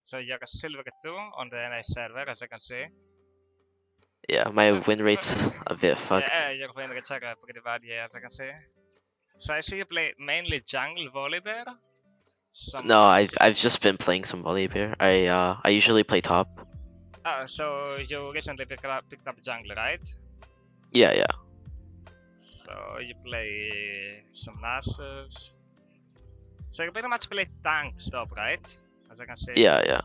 So you're a silver 2 on the NA server, as I can see. Yeah, my win rate's a bit fucked. Yeah, your win rates are pretty bad, yeah, as I can see. So I see you play mainly jungle Volibear. No, I've just been playing some 𝗏𝗏𝗶𝗏𝗀. I usually play top. So you recently picked up jungle, right? Yeah, yeah. So you play some Nasus. So you pretty much play tank top, right? As I can see. Yeah, yeah.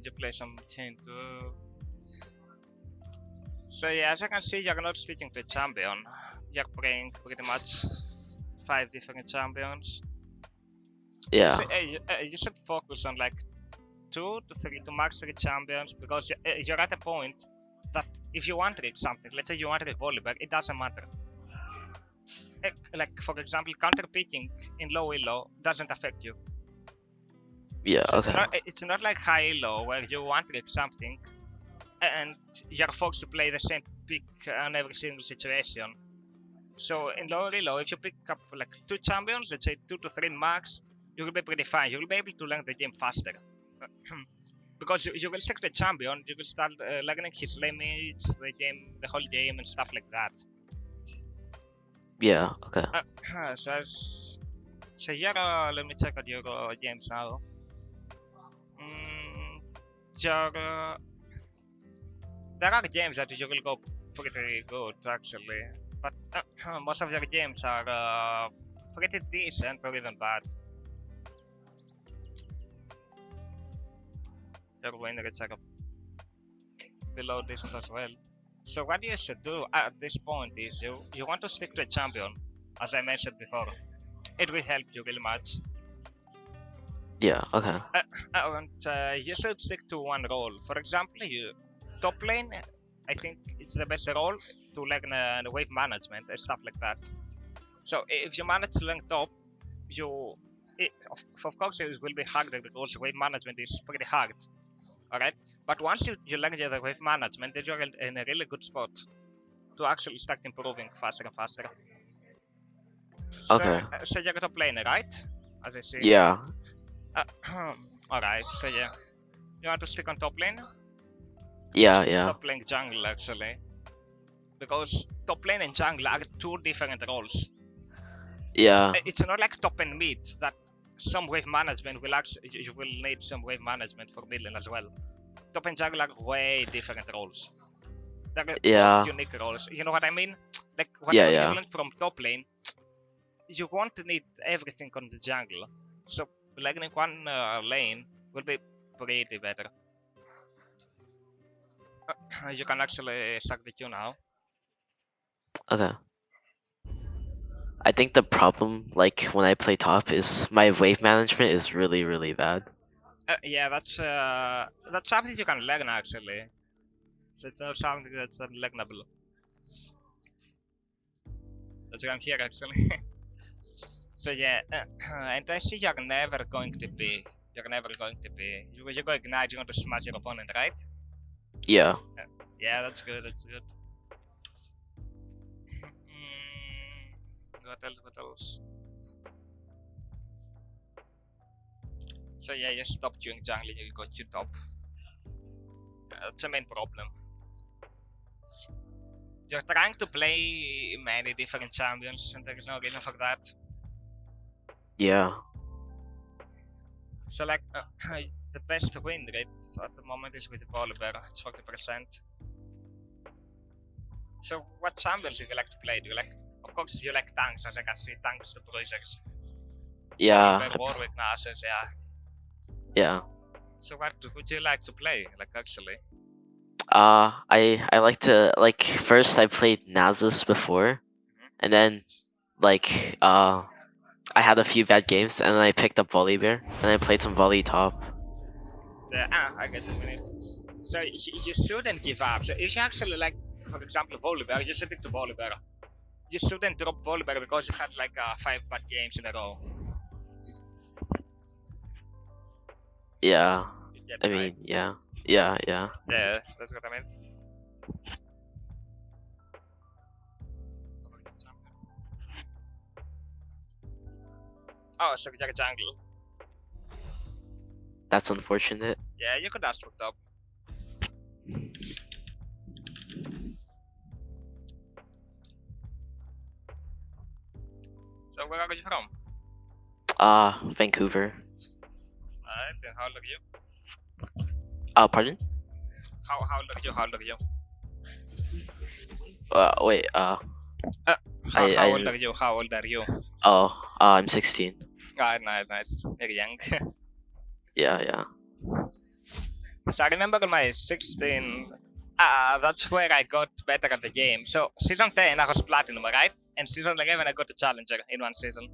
You play some chain too. So yeah, as I can see, you're not sticking to a champion. You're playing pretty much 5 different champions. Yeah. So, you should focus on like 2 to max 3 champions, because you're at a point that if you want to rig something, let's say you want to rig Volibear, it doesn't matter. Like for example, counter picking in low elo doesn't affect you. Yeah, So okay. it's not like high elo where you want to rig something and you're forced to play the same pick on every single situation. So in lower elo, if you pick up like 2 champions, let's say 2 to 3 max, you will be pretty fine. You will be able to learn the game faster. Because you will stick to a champion, you will start learning his lineage, the whole game and stuff like that. Yeah, okay. So here, let me check out your games now. There are games that you will go pretty good actually, but most of your games are pretty decent or even bad. Your win rates are below decent as well. So what you should do at this point is you want to stick to a champion, as I mentioned before. It will help you really much. Yeah, okay. And you should stick to one role. For example, top lane, I think it's the best role to learn wave management and stuff like that. So if you manage to learn top, of course it will be harder because wave management is pretty hard. Alright? But once you learn the wave management, then you're in a really good spot to actually start improving faster and faster. Okay. So you're a top laner, right? As I see. Yeah. Alright, so yeah. You want to stick on top lane? Yeah, yeah. Top lane jungle actually. Because top lane and jungle are 2 different roles. Yeah. It's not like top and mid that some wave management will actually, you will need some wave management for mid lane as well. Top and jungle are way different roles. They're both unique roles. You know what I mean? Like whatever you learn from top lane, you won't need everything on the jungle. So learning one lane will be pretty better. You can actually start the queue now. Okay. I think the problem, like when I play top, is my wave management is really, really bad. Yeah, that's something you can learn actually. So it's not something that's unlearnable. That's why I'm here actually. So yeah, and I see you're never going to be. You're go ignite, you want to smash your opponent, right? Yeah. Yeah, that's good, that's good. What else? So yeah, you stop queuing jungle and you go queue top. That's the main problem. You're trying to play many different champions and there is no reason for that. Yeah. So like, the best win rate at the moment is with Volibear, it's 40%. So what champions do you like to play? Do you like, of course you like tanks, as I can see, tanks to bruisers. Yeah. Warwick, Nasus, yeah. Yeah. So what would you like to play, like actually? I like to, like, first I played Nasus before, and then like I had a few bad games, and then I picked up Volibear, and I played some volley top. Yeah, I get it. So you shouldn't give up. So if you actually like, for example, Volibear, you should stick to Volibear. You shouldn't drop Volibear because you had like 5 bad games in a row. Yeah. I mean, yeah. Yeah, that's what I mean. Oh, so you're a jungle. That's unfortunate. Yeah, you could ask for top. So where are you from? Vancouver. Alright, and how old are you? Pardon? How old are you? How old are you? Wait, How old are you? How old are you? I'm 16. Ah, nice. Very young. Yeah. So I remember on my 16, that's where I got better at the game. So season 10 I was platinum, right? And season 11 I got a challenger in one season.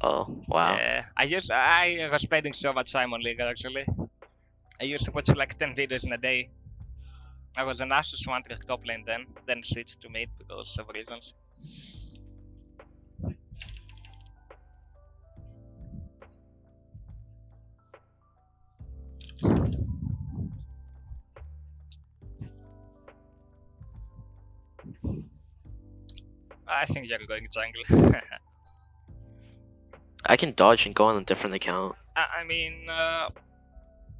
Oh, wow. Yeah, I was spending so much time on League actually. I used to watch like 10 videos in a day. I was a Nasus one-trick top lane then switched to mid because of reasons. I think you're going jungle. I can dodge and go on a different account. I mean,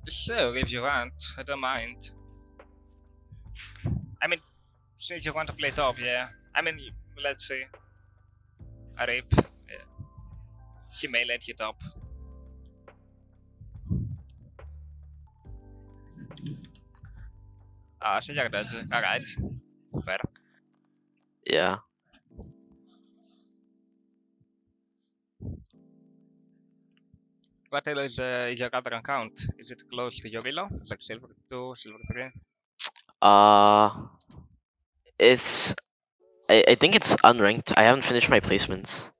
sure, if you want, I don't mind. I mean, since you want to play top, yeah. I mean, let's see. A rape, yeah. He may let you top. So you're dead. Alright. Fair. Yeah. What else is your other account? Is it close to your elo? Like silver 2, silver 3? It's I think it's unranked. I haven't finished my placements.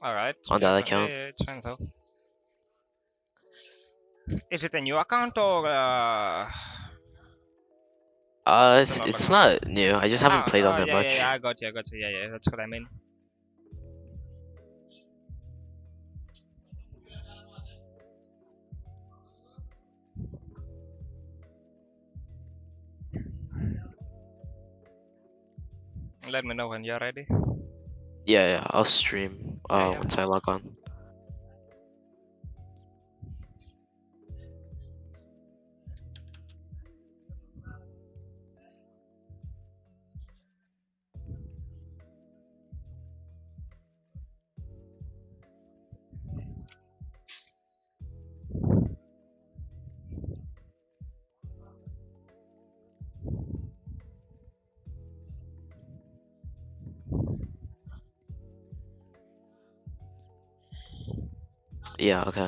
Alright. On that account. Yeah, it's fine though. Is it a new account or it's not new. I just haven't played on it much. Yeah, I got you. Yeah, that's what I mean. Let me know when you're ready. Yeah, I'll stream Yeah. once I log on. Yeah, okay.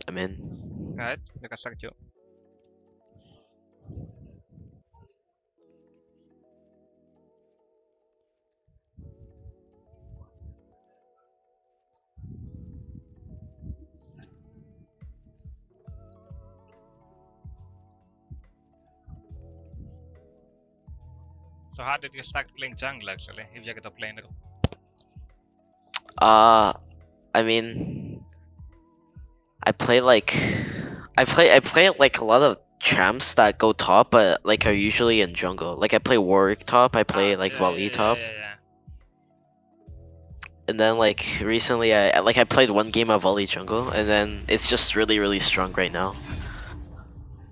I'm in. Alright, you can start you. So how did you start playing jungle actually, if you get a planer? I mean, I play like a lot of champs that go top, but like are usually in jungle. Like I play Warwick top, I play like Vali top. Yeah. And then like recently I played one game of Vali jungle, and then it's just really strong right now.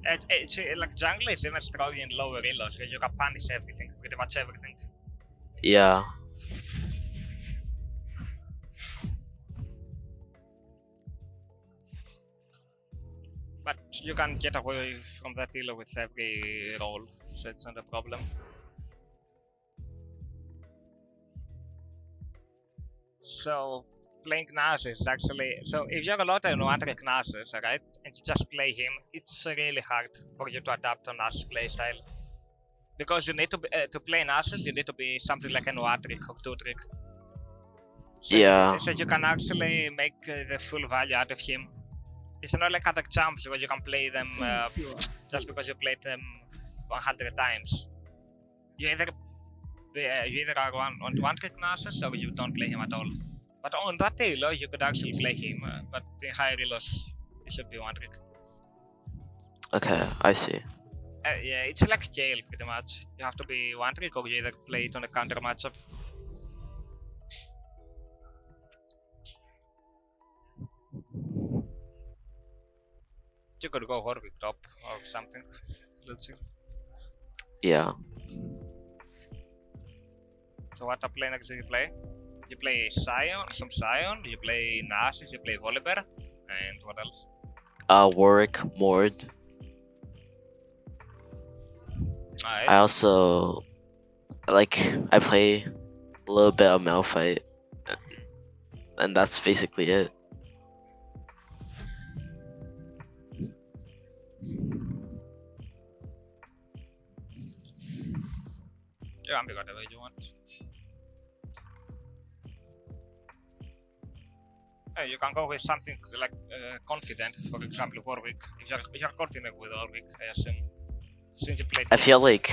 It's like jungle is even stronger in lower elos, because you can punish everything, pretty much everything. Yeah. But you can get away from that elo with every role, so it's not a problem. So playing Nasus is actually, so if you're a lot of one-trick Nasus, right, and you just play him, it's really hard for you to adapt to Nasus playstyle. Because you need to play Nasus, you need to be something like a one-trick or two-trick. So, Yeah. So you can actually make the full value out of him. It's not like other champs where you can play them just because you played them 100 times. You either are one-trick Nasus or you don't play him at all. But on that elo, you could actually play him, but in higher elos, it should be one-trick. Okay, I see. Yeah, it's like Kayle pretty much. You have to be one-trick or you either play it on a counter matchup. You could go Warwick top or something. Let's see. Yeah. So what top laners do you play? You play some Sion, you play Nasus, you play 𝗏𝗏𝗀𝘀, and what else? Warwick, Mord. I also I play a little bit of Malphite, and that's basically it. You can be whatever you want. You can go with something like confident, for example, Warwick. If you're confident with Warwick, I assume. Since you played. I feel like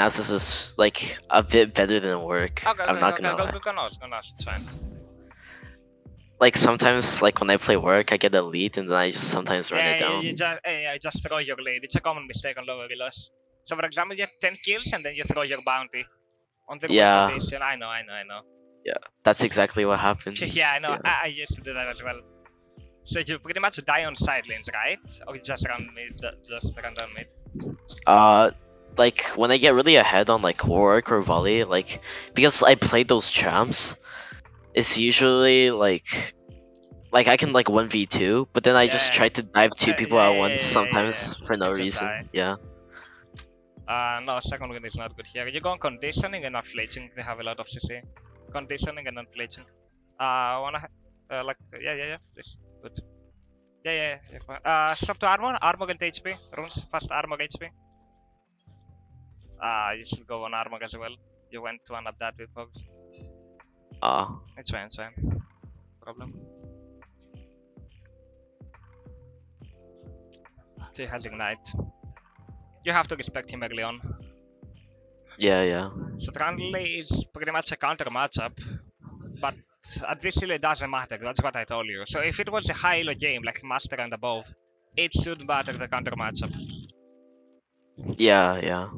Nasus is like a bit better than Warwick. Okay, I'm not gonna lie. Go, it's fine. Like sometimes, like when I play Warwick, I get a lead and then I just sometimes run it down. You just throw your lead. It's a common mistake on lower reloads. So for example, you have 10 kills and then you throw your bounty on the condition. I know. Yeah, that's exactly what happened. Yeah, I know. Yeah. I used to do that as well. So you pretty much die on side lanes, right? Or you just run down mid? Like when I get really ahead on like Warwick or Volley, like because I played those champs, it's usually like I can like 1v2, but then I just try to dive two people at once sometimes for no reason. Yeah. No, second win is not good here. You go on conditioning and not flinching. They have a lot of CC. Conditioning and not flinching. Please. Good. Stop to armor and HP. Runes, fast armor HP. You should go on armor as well. You went to one-up that with folks. It's fine. Problem. He has ignite. You have to respect him early on. Yeah. So Trundle is pretty much a counter matchup, but at this elo it doesn't matter. That's what I told you. So if it was a high elo game like Master and above, it should matter the counter matchup. Yeah.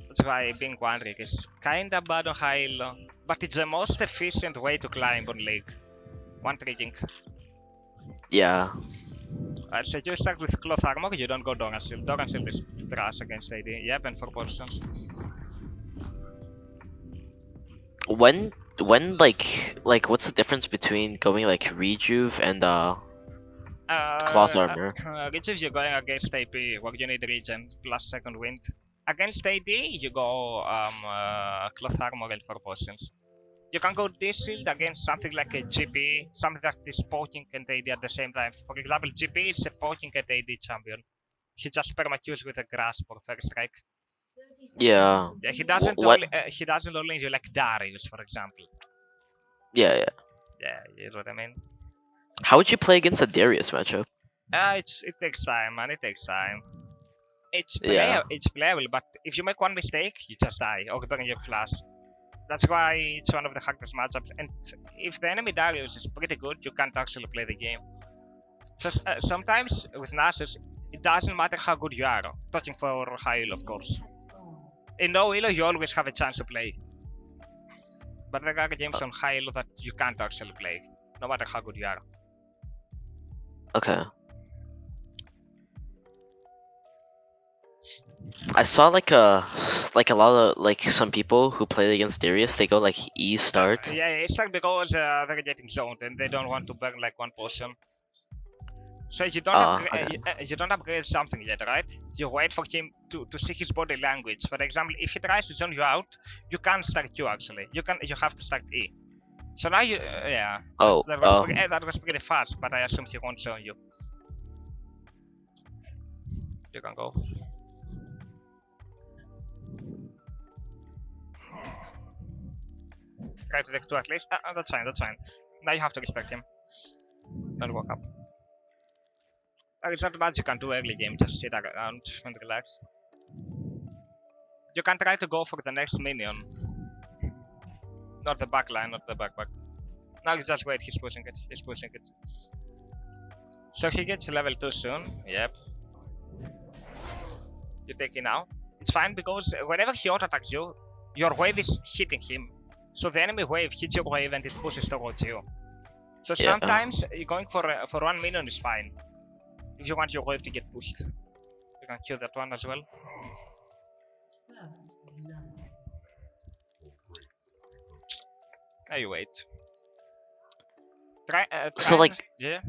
That's why being one-trick is kinda bad on high elo, but it's the most efficient way to climb on league. One-tricking. Yeah. So you start with cloth armor, you don't go Doran Shield. Doran Shield is trash against AD. Yep, and for positions. When like what's the difference between going like Rejuve and cloth armor? Rejuve you're going against AP where you need regen plus second wind. Against AD you go cloth armor and for positions. You can go this shield against something like a GP, something that is poking and AD at the same time. For example, GP is a poking and AD champion. He just permacures with a grasp or first strike. Yeah. He doesn't only you like Darius, for example. Yeah, you know what I mean. How would you play against a Darius matchup? It takes time, man. It takes time. It's playable, but if you make one mistake, you just die or burn your flash. That's why it's one of the hardest matchups. And if the enemy Darius is pretty good, you can't actually play the game. So sometimes with Nasus, it doesn't matter how good you are. Talking for high elo, of course. In low elo, you always have a chance to play. But there are games on high elo that you can't actually play, no matter how good you are. Okay. I saw like a lot of like some people who played against Darius, they go like E start. Yeah, E start because they're getting zoned and they don't want to burn like one potion. So you don't upgrade something yet, right? You wait for him to see his body language. For example, if he tries to zone you out, you can't start Q actually. You have to start E. So now you that was pretty fast, but I assume he won't zone you. You can go. Try to take two at least. That's fine. Now you have to respect him. Don't walk up. It's not much you can do early game, just sit around and relax. You can try to go for the next minion. Not the back line, not the back. Now just wait, he's pushing it. So he gets level 2 soon, yep. You take it now. It's fine because whenever he auto-attacks you, your wave is hitting him. So the enemy wave hits your wave and it pushes towards you. So Yeah. sometimes going for 1 minion is fine. If you want your wave to get pushed, you can kill that one as well. Now you wait. Try, So like, yeah.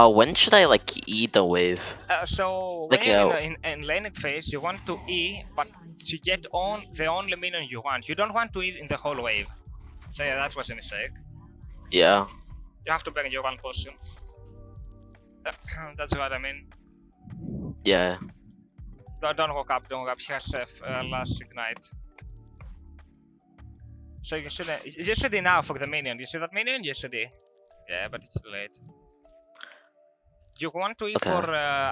when should I like E the wave? So Like, when you're in laning phase, you want to E, but to get on the only minion you want. You don't want to E in the whole wave. So yeah, that was a mistake. Yeah. You have to burn your one potion. That's what I mean. Yeah. Don't walk up, don't walk up. He has last ignite. So you should now for the minion. You see that minion? Yesterday. Yeah, but it's too late. You want to E Okay. for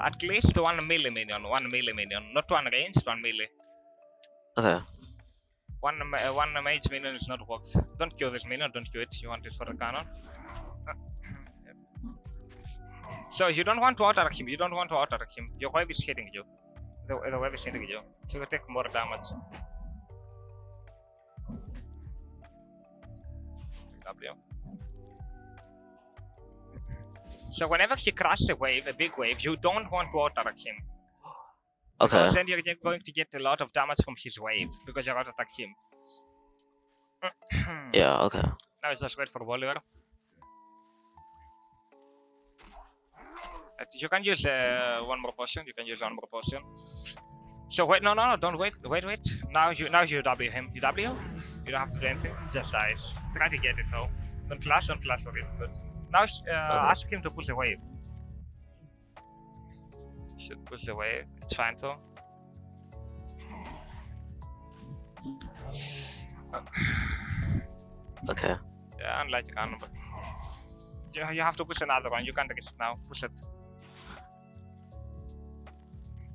at least 1 melee minion. 1 melee minion. Not 1 ranged, 1 melee. Okay. One mage minion is not worth. Don't kill this minion, don't kill it. You want it for the cannon. So you don't want to auto-attack him. You don't want to auto-attack him. Your wave is hitting you. The wave is hitting you. So you take more damage. W. So whenever he crashes a wave, a big wave, you don't want to auto-attack him. Okay. Because then you're going to get a lot of damage from his wave, because you're auto-attack him. Yeah. Okay. Now it's just wait for Volibear. You can use one more potion. You can use one more potion. So wait, no, don't wait, wait. Now you W him. You W? You don't have to do anything. It just dies. Try to get it though. Don't flash for it. But now ask him to push the wave. Should push the wave. It's fine though. Okay. Yeah, unlike cannon, but you have to push another one. You can't risk now. Push it.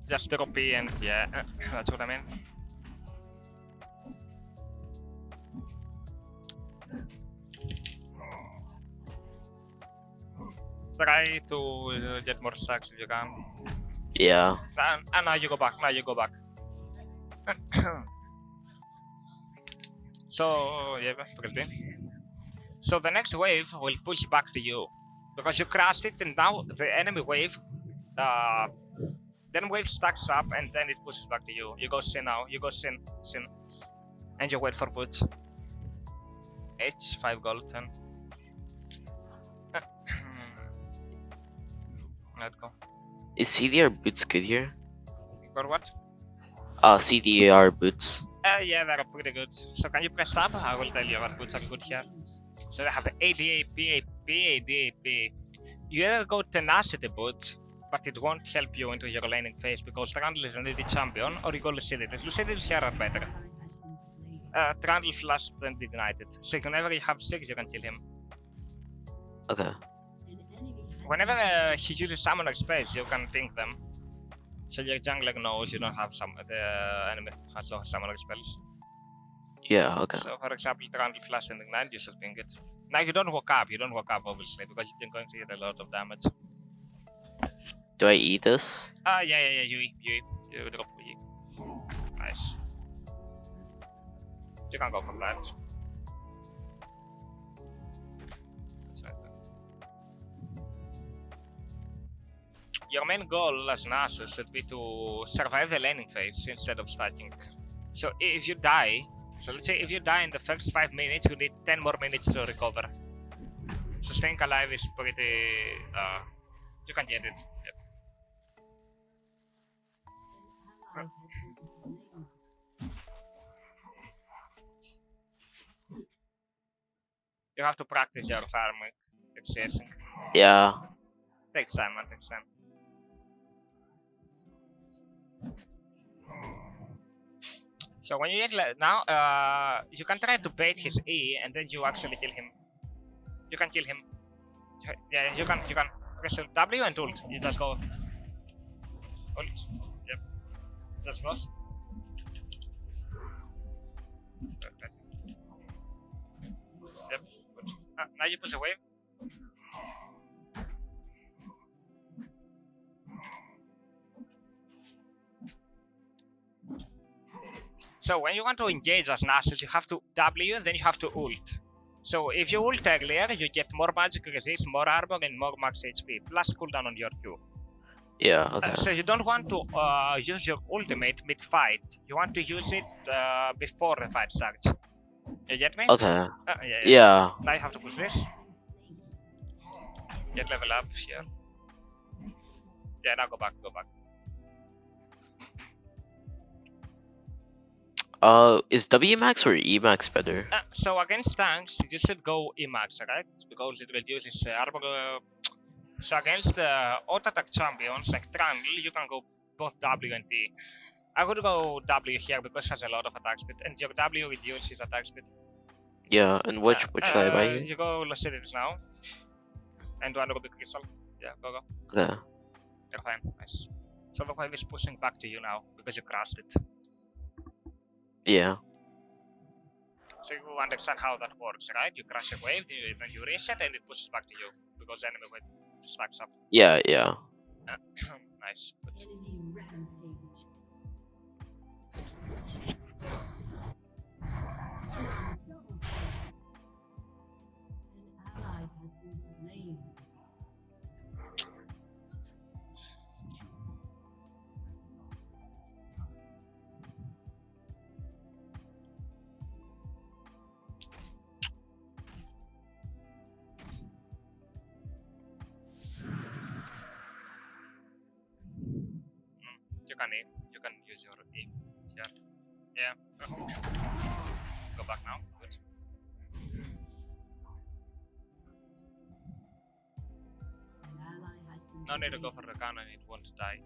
Just drop E and yeah, that's what I mean. Try to get more stacks if you can. Yeah. And now you go back. So yeah, so the next wave will push back to you because you crashed it, and now the enemy wave, then wave stacks up, and then it pushes back to you. You go sin now. You go sin, and you wait for put. H 5 gold 10. Let's go. Is CDR boots good here? For what? CDR boots. Yeah, they're pretty good. So can you press tab? I will tell you what boots are good here. So they have ADAP. You either go tenacity boots, but it won't help you into your laning phase because Trundle is an AD champion, or you go Lucidity. Lucidity here are better. Trundle flash and ignited. So whenever you have 6, you can kill him. Okay. Whenever he uses summoner spells, you can ping them. So your jungler knows you don't have the enemy has no summoner spells. Yeah. Okay. So for example, Trundle flash and ignite, you should ping it. Now you don't walk up obviously because you're going to get a lot of damage. Do I eat this? Yeah, you drop E. Nice. You can go for that. That's right. Your main goal as Nasus should be to survive the laning phase instead of stacking. So if you die, so let's say if you die in the first 5 minutes, you need 10 more minutes to recover. So staying alive is pretty, you can get it. Yep. You have to practice your farming. Exercising. Yeah. Takes time, man. Takes time. So when you get now, you can try to bait his E, and then you actually kill him. You can kill him. Yeah, you can press W and ult. You just go ult. Yep. Just goes. Yep. Good. Now you push a wave. So when you want to engage as Nasus, you have to W, then you have to ult. So if you ult earlier, you get more magic resist, more armor, and more max HP, plus cooldown on your Q. Yeah, okay. So you don't want to use your ultimate mid-fight. You want to use it before the fight starts. You get me? Okay. Yeah. Yeah. Now you have to push this. Get level up here. Yeah, now go back. Is W max or E max better? So against tanks, you should go E max, right? Because it reduces armor. So against auto attack champions like Trundle, you can go both W and E. I would go W here because it has a lot of attack speed, and your W reduces attack speed. Yeah, and which should I buy here? You go Lucidity now. And one Ruby Crystal. Yeah, go. Okay. You're fine, nice. So the wave is pushing back to you now because you crashed it. Yeah. So you understand how that works, right? You crash a wave, then you reset and it pushes back to you because the enemy wave stacks up. Yeah. Nice. Good. You can use your E here. Yeah. Go back now. Good. No need to go for the cannon, it won't die.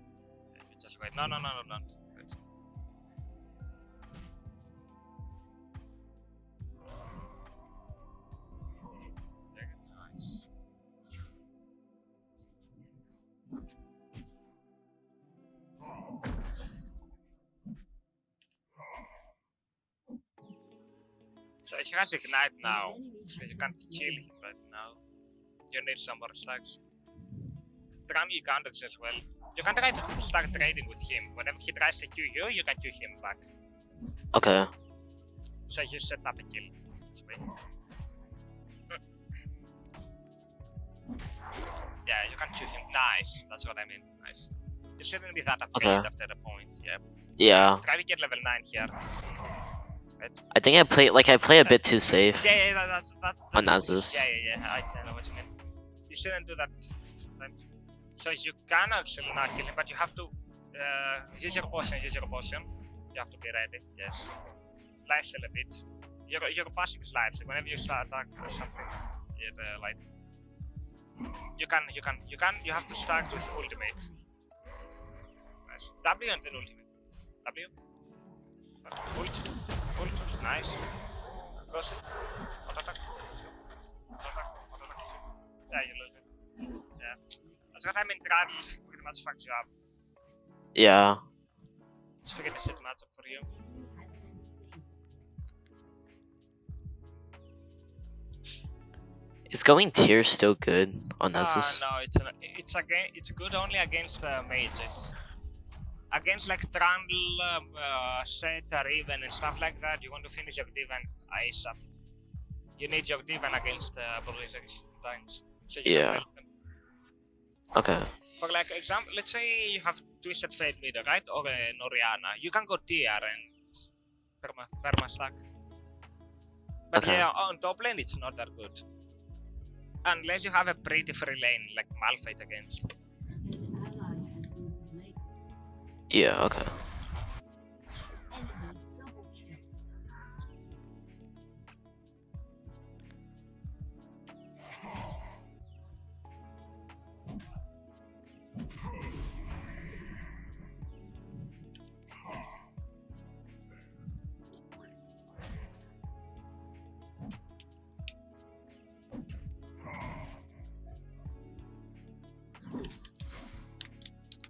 You just wait. No, don't. Good. Nice. So he has Ignite now, so you can't kill him right now. You need some more stacks. Trundle counters as well. You can try to start trading with him. Whenever he tries to Q you can Q him back. Okay. So you set up a kill. Yeah, you can Q him. Nice, that's what I mean. Nice. You shouldn't be that afraid after the point. Yeah. Yeah. Try to get level 9 here. Right. I think I play a bit too safe. Yeah, that's on Nasus. Yeah, I know what you mean. You shouldn't do that sometimes. So you can actually not kill him, but you have to use your potion. You have to be ready. Yes. Lifesteal a bit. Your passive is life. So whenever you start attack or something, get life. You have to start with ultimate. Nice. W and then ultimate. W. Ult. Nice. Cross it. Auto attack. Yeah, you lose it. Yeah. That's what I mean. Trundle pretty much fucks you up. Yeah. Let's forget the set matchup for you. Is going tier still good on Nasus? No, it's good only against mages. Against like Trundle, Set, Riven and stuff like that, you want to finish your Divan ASAP. You need your Divan against Blizzards sometimes. So you can help them. Okay. For like example, let's say you have Twisted Fate mid, right? Or Orianna. You can go tier and perma stack. But yeah, on top lane it's not that good. Unless you have a pretty free lane like Malphite against. Yeah, okay.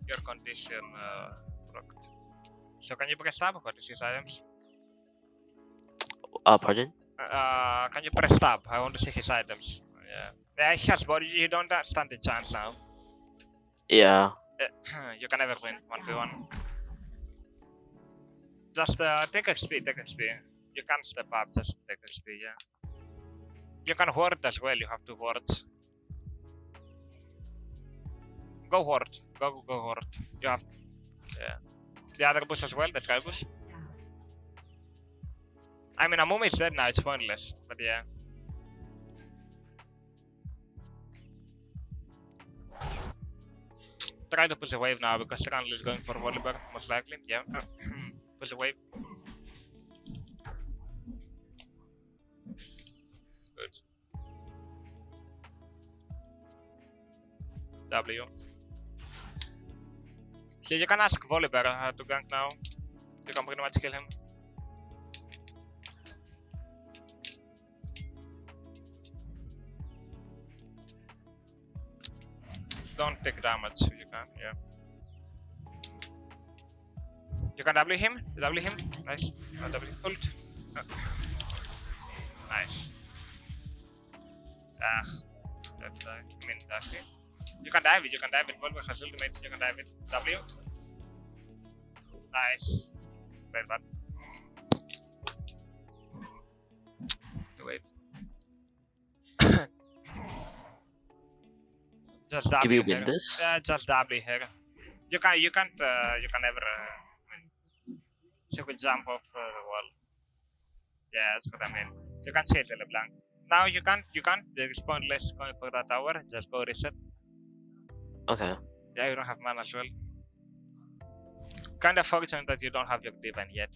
Your condition rocked. So can you press tab or to his items? Pardon? Can you press tab? I want to see his items. Yeah, he has body, you don't stand a chance now. Yeah. You can never win 1v1. Just take XP. You can't step up, just take XP, yeah. You can ward as well, you have to ward. Go ward. Go ward. You have... Yeah. The other bush as well, the try bush. I mean, Amumu is dead now, it's pointless. But yeah. Try to push a wave now because Ranl is going for Volibear, most likely. Yeah. Push a wave. Good. W. So you can ask Volibear to gank now. You can pretty much kill him. Don't take damage if you can, yeah. You can W him, nice. W, ult. Nice. That's I mean, that's it. You can dive it, Volvo has ultimate, you can dive it. W. Nice. Very bad. So wait. Just W. Do we win this? Just W here. You can't ever she will jump off the wall. Yeah, that's what I mean. You can't chase LeBlanc. Now you can't. There is pointless going for that tower. Just go reset. Okay. Yeah, you don't have mana as well. Kinda fortunate that you don't have your divine yet.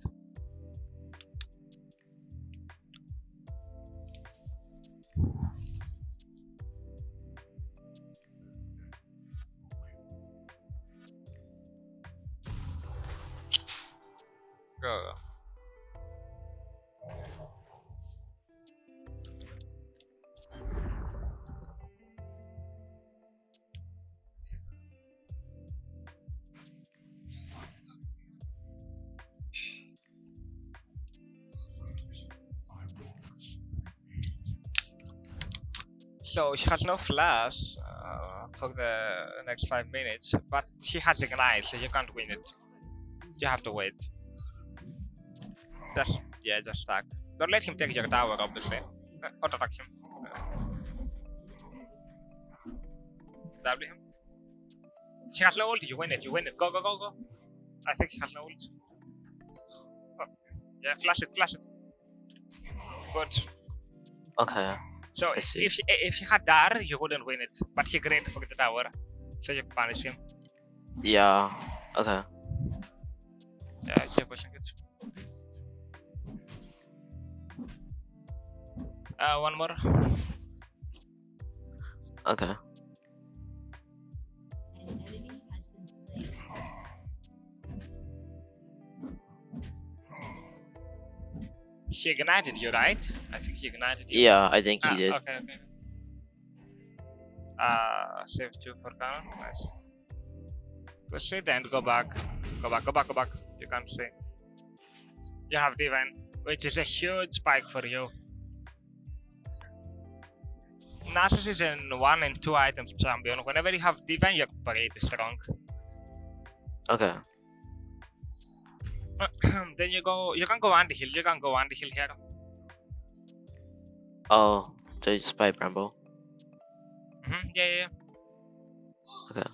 Go. So he has no flash for the next 5 minutes, but he has Ignite, so you can't win it. You have to wait. Just stack. Don't let him take your tower, obviously. Auto-attack him. W him. He has no ult, you win it. Go. I think he has no ult. Oh. Yeah, flash it. Good. Okay. So if he had Dar, you wouldn't win it. But he great for the tower, so you punish him. Yeah. Okay. Yeah, keep pushing it. One more. Okay. He ignited you, right? I think he ignited you. Yeah, I think he did. Okay. Save 2 for cannon. Nice. Push it and go back. Go back. You can't see. You have divine, which is a huge spike for you. Nasus is an 1 and 2 items champion. Whenever you have divine, you're pretty strong. Okay. Then you can go anti-heal. Here. Oh, just by Bramble. Yeah. Okay.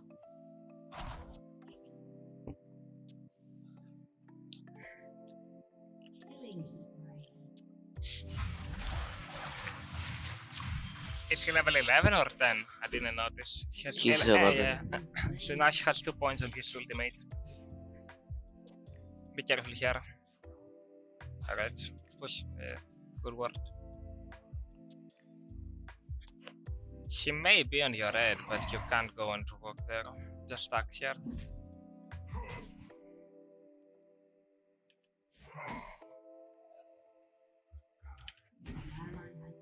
Is he level 11 or 10? I didn't notice. He's 11. Yeah. So now he has 2 points on his ultimate. Be careful here. Alright, push. Yeah, good work. He may be on your head, but you can't go and walk there. Just stuck here.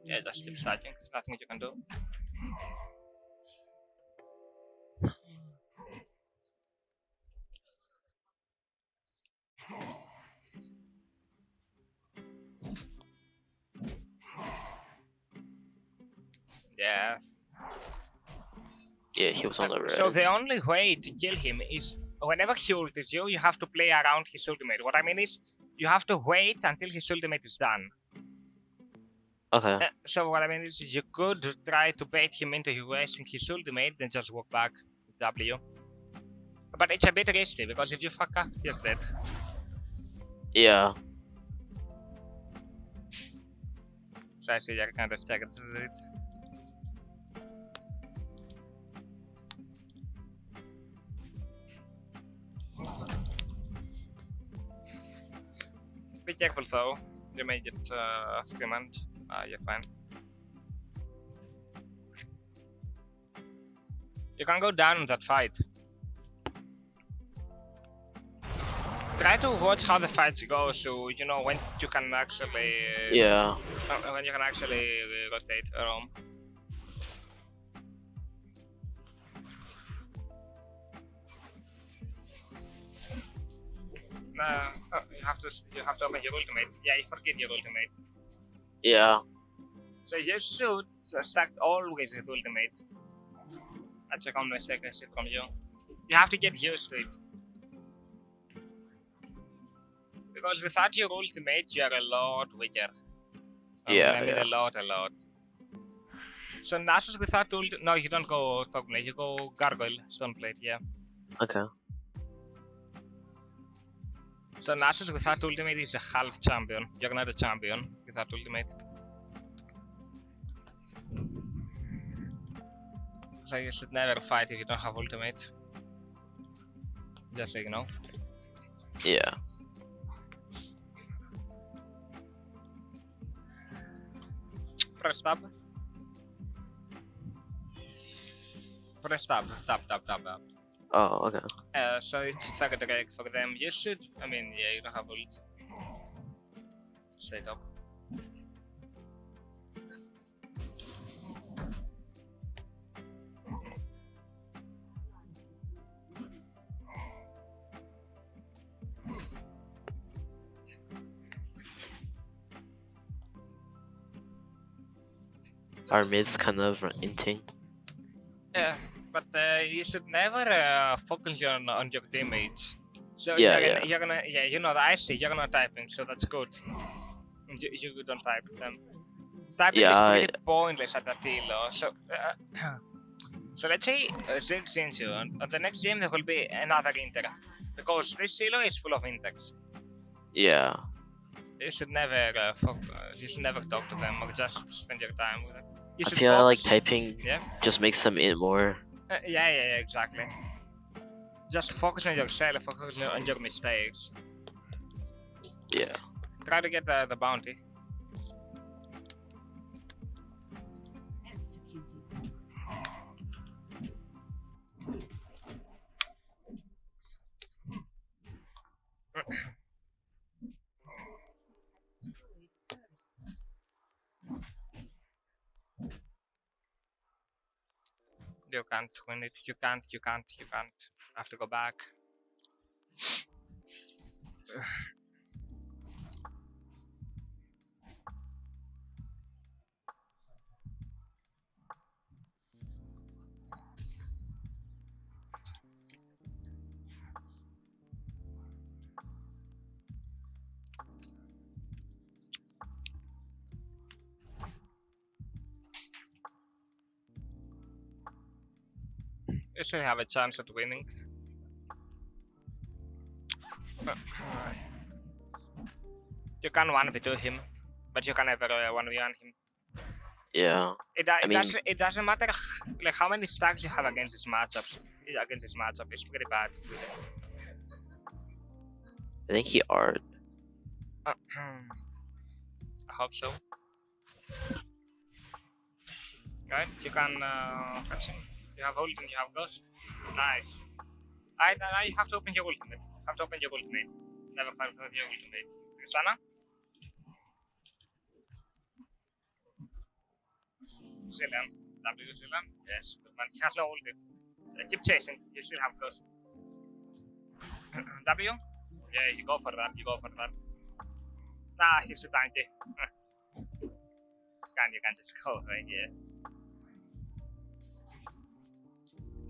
Yeah, just keep stacking. Nothing you can do. Yeah, he was on the red. So the only way to kill him is whenever he ultis you, you have to play around his ultimate. What I mean is, you have to wait until his ultimate is done. Okay. So what I mean is you could try to bait him into wasting his ultimate, then just walk back with W. But it's a bit risky, because if you fuck up, you're dead. Yeah. So I see you're kind of scared. Be careful though, you may get screamed. You're fine. You can go down in that fight. Try to watch how the fights go, so you know when you can actually. Yeah. When you can actually rotate around. You have to open your ultimate. Yeah, you forget your ultimate. Yeah. So you should stack always with ultimate. That's a common mistake I see from you. You have to get used to it. Because without your ultimate, you are a lot weaker. Yeah, I mean yeah. a lot. So Nasus without ultimate, no, you don't go Thogblade, you go Gargoyle, Stoneblade, yeah. Okay. So Nasus without ultimate is a half champion. You're not a champion without ultimate. So you should never fight if you don't have ultimate. Just so you know. Yeah. Press tab. Press tab. Tab. Oh, okay. So it's third rank for them. You should. I mean, yeah, you don't have ult. Straight up. Our mid's kind of inting. Yeah, but you should never focus on your teammates. So Yeah, you're gonna you know I see you're not typing, so that's good. You don't type them. Typing is pretty pointless at that elo. So so let's say on the next game there will be another inter, because this elo is full of inters. Yeah. You should never talk to them or just spend your time with them. I feel like typing just makes them int more. Yeah, exactly. Just focus on yourself, focus on your mistakes. Yeah. Try to get the bounty. You can't win it. You can't. I have to go back. You should have a chance at winning. You can 1v2 him, but you can never 1v1 him. Yeah. It doesn't matter like how many stacks you have against this matchup. It's pretty bad. I think he R'd. I hope so. Okay, you can catch him. You have ult and you have ghost. Nice. Now you have to open your ultimate. Never fight without your ultimate. Sana? Zilan. W Zilan? Yes, good man. He has no ult. Keep chasing. You still have ghost. W? Yeah, you go for that. Nah, he's a tanky. You can just go right here.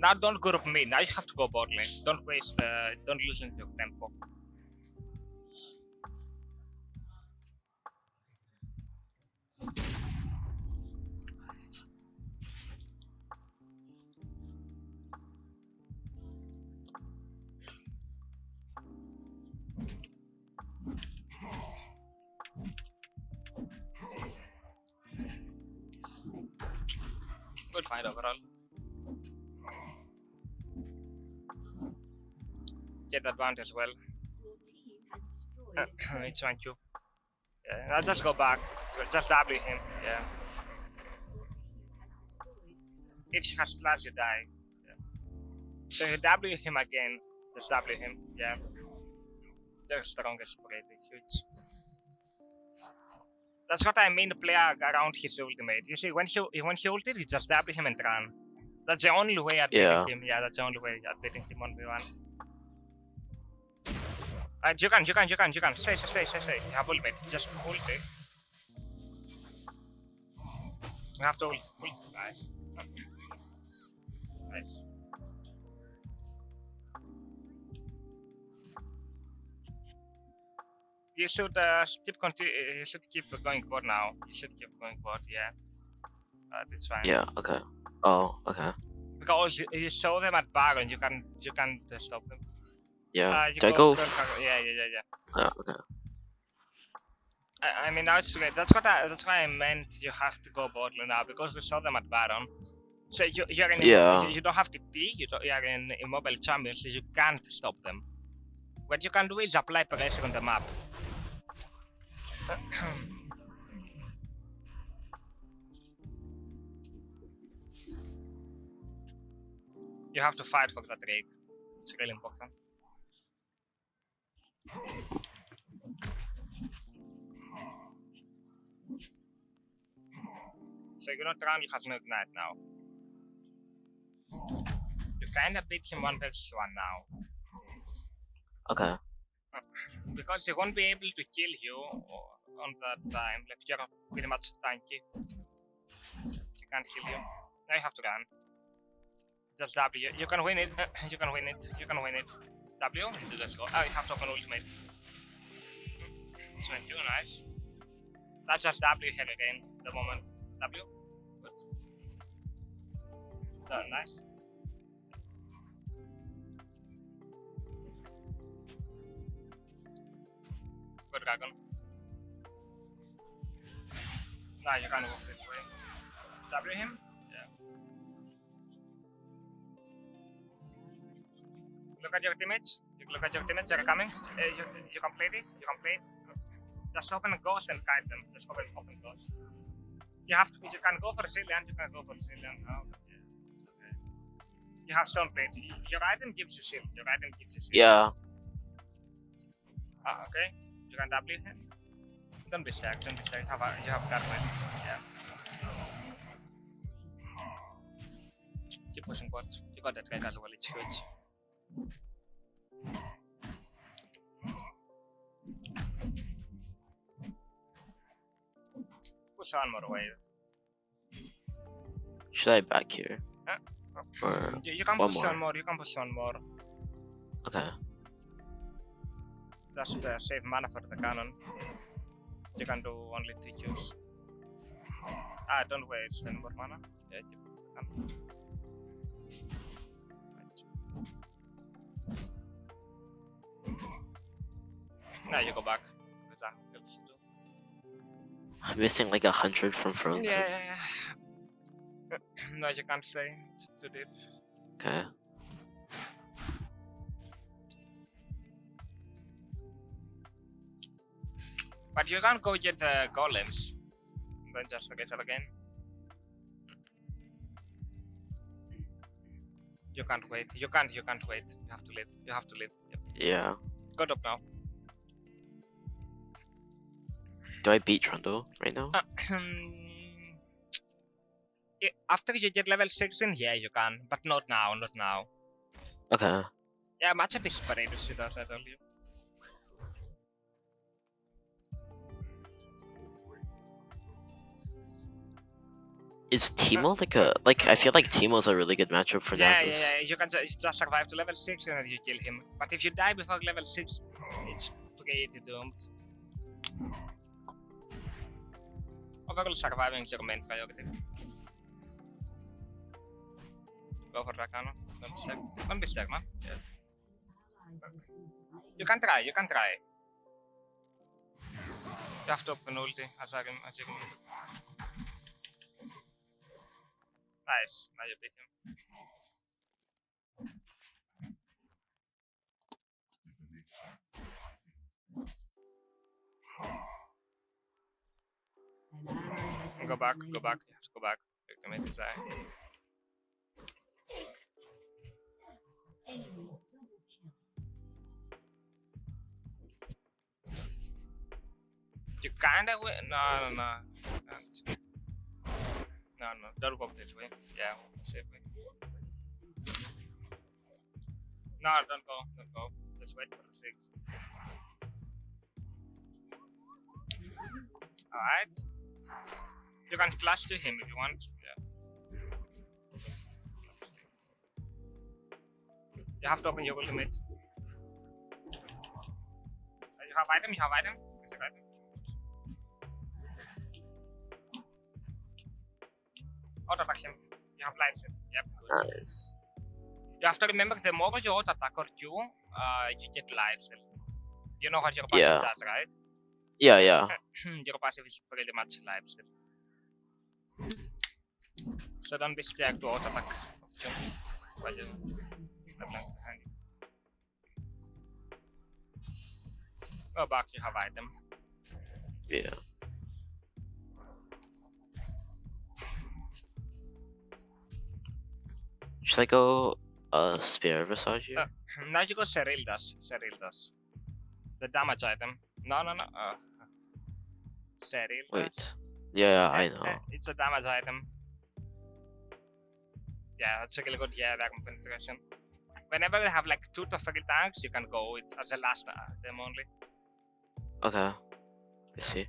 Now don't group me. Now you have to go bot lane. Don't waste. Don't loosen your tempo. Good fight overall. Get advantage as well. It's on you. Yeah, I'll just go back. So just W him. Yeah. If she has flash, you die. Yeah. So you W him again. Just W him. Yeah. They're strongest, pretty huge. That's what I mean. Play around his ultimate. You see, when he ulted, you just W him and run. That's the only way at beating him. Yeah, that's the only way at beating him 1v1. You can. Stay. You have ultimate. Just ult it. You have to ult, guys. Nice. You should You should keep going board now. You should keep going board. Yeah. It's fine. Yeah. Okay. Oh. Okay. Because you saw them at Baron, you can stop them. Yeah. Do I go? Yeah. Yeah. Okay. I mean, now it's great. That's why I meant you have to go board now, because we saw them at Baron. So you're in. Yeah. You don't have to P. You're in immobile champion, so you can't stop them. What you can do is apply pressure on the map. You have to fight for that Drake. It's really important. So you don't run, he has no ignite now. You kinda beat him 1v1 now. Okay. Because he won't be able to kill you on that time. Like, you're pretty much tanky. He can't kill you. Now you have to run. Just W. You can win it. You can win it. W. Let's go. Oh, you have to open ultimate. So you nice. That's just W here again. The moment. W. Good. Oh, nice. Good dragon. Now you can walk this way. W him? Yeah. Look at your teammates. They're coming. You can play this. Just open a ghost and kite them. Just open ghost. You can go for Zillion. Oh, yeah. Okay. You have stone plate. Your item gives you shield. Yeah. Okay. You can W him. Don't be stacked. You have that way. Yeah. Keep pushing bot. You got that guy as well. It's huge. Push one more wave. Should I back here? Or you can push one more. Okay. Just save mana for the cannon. You can do only 2 Qs. Don't waste any more mana. Yeah, you can. Now you go back. I'm missing like 100 from Frozen. Yeah. No, you can't say. It's too deep. Okay. But you can't go get the golems. Then just raise up again. You can't wait. You can't wait. You have to live. Yep. Yeah. Go up now. Do I beat Trundle right now? After you get level 16, yeah, you can. But not now. Okay. Yeah, matchup is pretty shit, as I told you. Is Teemo like I feel like Teemo's a really good matchup for Nasus. Yeah. You can just survive to level 6 and then you kill him. But if you die before level 6, it's pretty doomed. Overall, surviving is your main priority. Go for Rakano. Don't be stuck, man. Yes. You can try. You have to open ulti. Nice. Now you beat him. Go back. Go back. You have to go back. Take the mid design. You kinda win. No. No. Don't go this way. Yeah, safely. No, don't go. Just wait for the 6. Alright. You can flash to him if you want. Yeah. You have to open your ultimate. You have item? Is it item? Auto-attack him. You have life set. Yep, good. Nice. You have to remember, the more you auto-attack or Q, you get life set. You know what your passive does, right? Yeah. Your passive is pretty much life set. So don't be scared to auto-attack. While you step behind you. Go back, you have item. Yeah. Should I go spear massage here? Now you go 𝗧𝗲𝗲𝗃. The damage item. No. 𝗧𝗲𝗲𝗃. Wait. Yeah, I know. It's a damage item. Yeah, that's a really good diagram penetration. Whenever you have like 2 to 3 tanks, you can go with as a last item only. Okay. I see.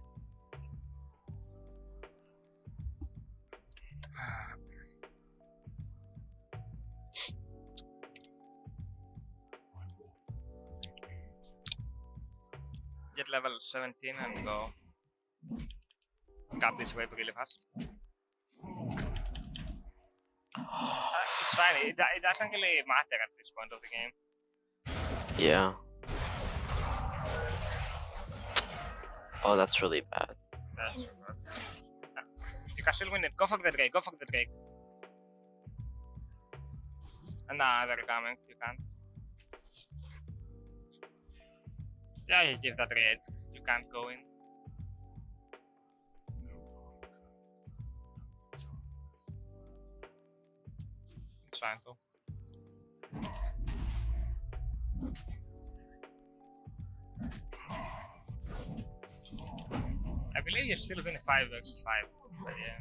Get level 17 and go. Cut this wave really fast. It's fine, it doesn't really matter at this point of the game. Yeah. Oh, that's really bad. That's bad. You can still win it. Go for the Drake. Nah, they're coming. You can't. Yeah, you give that raid. You can't go in. It's fine too. I believe you're still going 5 vs 5. But yeah.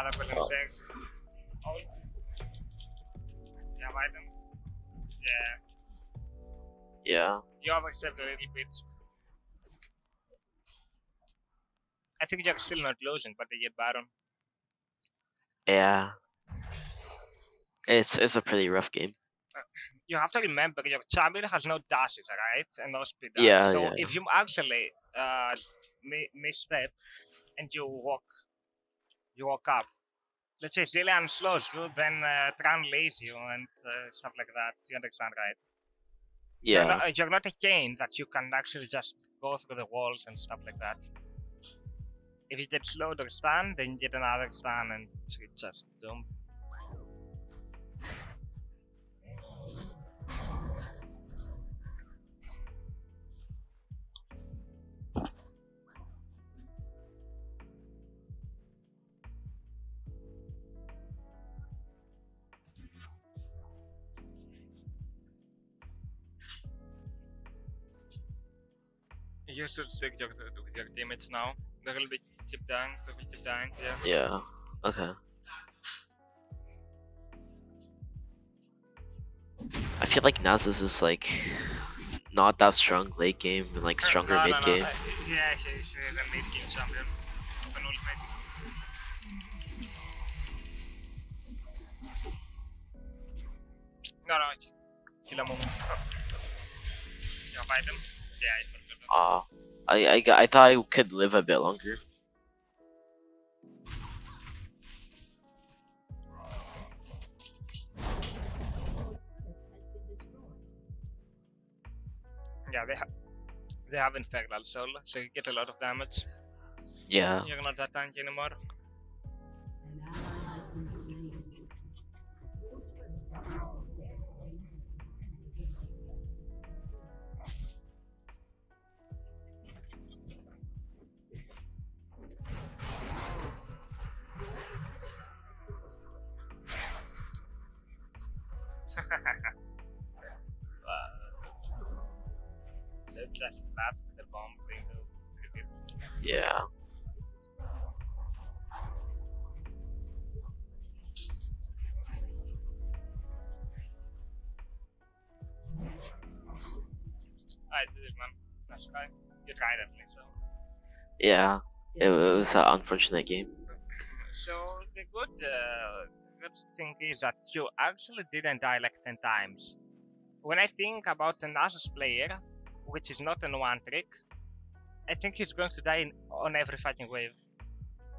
They're pulling 6. Oh. You have item? Yeah. You have accepted a little bit. I think you're still not losing, but they get Baron. Yeah. It's a pretty rough game. You have to remember your champion has no dashes, right? And no speed dash. Yeah, so yeah. if you actually misstep and you walk up, let's say Zilean slows you, then Tran lays you and stuff like that. You understand, right? Yeah. You're not a chain that you can actually just go through the walls and stuff like that. If you get slowed or stunned, then you get another stun and it's just doomed. You should stick with your teammates now. They will keep dying. Yeah. Okay. I feel like Nasus is like not that strong late game and like stronger mid game. Yeah, he's the mid game champion. An ultimate. No, kill a moment. You have item? Yeah, it's a I thought I could live a bit longer. Yeah, they have Infernal Soul, so you get a lot of damage. Yeah. You're not that tanky anymore. They just last the bomb. Yeah. I did it, man. That's right. You tried at least. So. Yeah. It was an unfortunate game. So the good thing is that you actually didn't die like 10 times. When I think about the Nasus player, which is not in one trick, I think he's going to die on every fighting wave.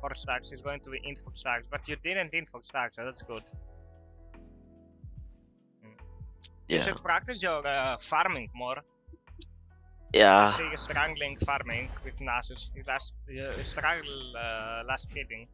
4 stacks, he's going to be in 4 stacks, but you didn't in 4 stacks, so that's good. You should practice your farming more. Yeah. I see you struggling farming with Nasus. You struggled last hitting.